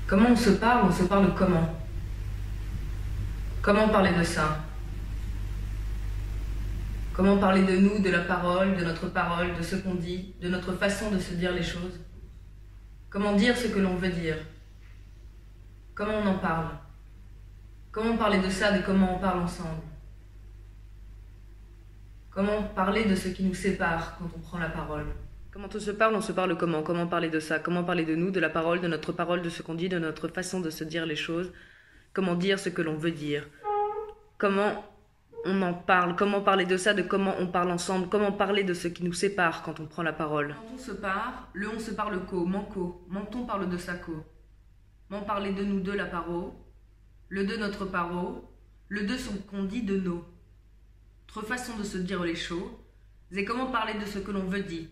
Comment on se parle? On se parle comment? Comment parler de ça? Comment parler de nous, de la parole, de ce qu'on dit, de notre façon de se dire les choses? Comment dire ce que l'on veut dire? Comment on en parle? Comment parler de ça, de comment on parle ensemble? Comment parler de ce qui nous sépare quand on prend la parole? Comment on se parle comment? Comment parler de ça? Comment parler de nous, de la parole, de ce qu'on dit, de notre façon de se dire les choses? Comment dire ce que l'on veut dire? Comment on en parle? Comment parler de ça, de comment on parle ensemble? Comment parler de ce qui nous sépare quand on prend la parole? Quand on se parle, le on se parle co, manco, menton parle de sa co. M'en parler de nous, de la paro, le de notre paro, le de ce qu'on dit de nos. Notre façon de se dire les choses, c'est comment parler de ce que l'on veut dire.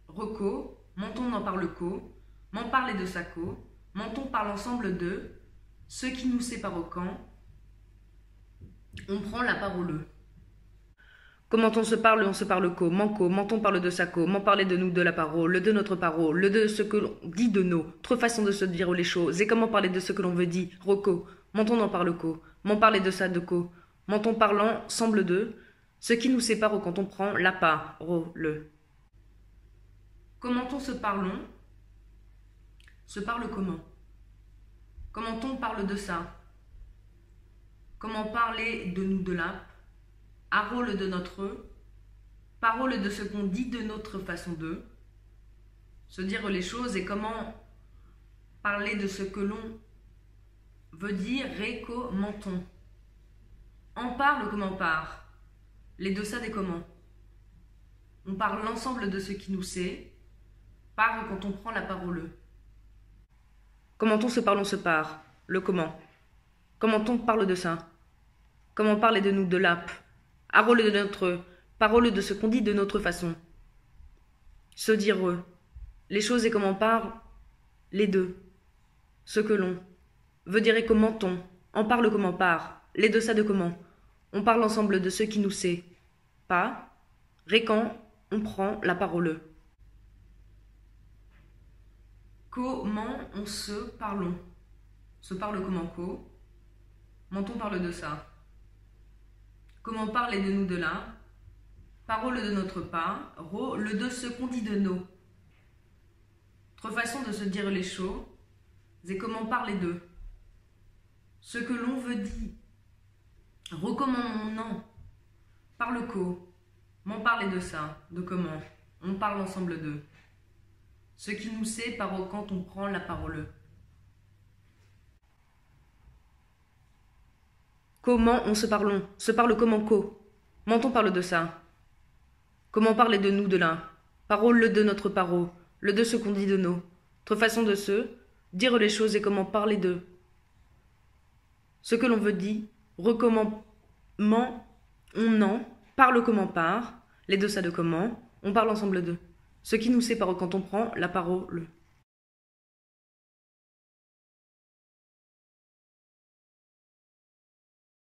Reco, menton n'en parle co, m'en parler de sa co, menton parle ensemble de, ce qui nous sépare au camp, on prend la parole. Comment on se parle co, manco, menton parle de sa co, m'en parler de nous, de la parole, le de notre parole, le de ce que l'on dit de nos, notre façon de se dire les choses, et comment parler de ce que l'on veut dire, reco, menton n'en parle co, m'en parler de ça de co, menton parlant semble de, ce qui nous sépare quand on prend la parole. Comment on se parlons? Se parle comment? Comment on parle de ça? Comment parler de nous de là? Parole de notre, parole de ce qu'on dit de notre façon de, se dire les choses et comment parler de ce que l'on veut dire, récommentons. En parle comme on part, les deux ça des comment. On parle l'ensemble de ce qui nous sait, parle quand on prend la parole. Comment on se part, le comment. Comment on parle de ça? Comment parler de nous de l'app? Parole de notre, parole de ce qu'on dit de notre façon. Se dire les choses et comment on parle, les deux. Ce que l'on veut dire et comment on, en parle comment on part, les deux ça de comment. On parle ensemble de ce qui nous sait, pas, quand on prend la parole. Comment on se parlons? Se parle comment co? Menton parle de ça. Comment parler de nous de là? Parole de notre part, le de ce qu'on dit de nos. Notre façon de se dire les choses, c'est comment parler d'eux. Ce que l'on veut dire. Recommandons, parle co. M'en parler de ça, de comment. On parle ensemble d'eux. Ce qui nous sépare quand on prend la parole. Comment on se parlons? Se parle comment co? Menton parle de ça. Comment parler de nous de là? Parole le de notre parole, le de ce qu'on dit de nos. Notre façon de se dire les choses et comment parler d'eux. Ce que l'on veut dire, recommandement, on en, parle comment part, les deux ça de comment, on parle ensemble d'eux. Ce qui nous sépare quand on prend la parole.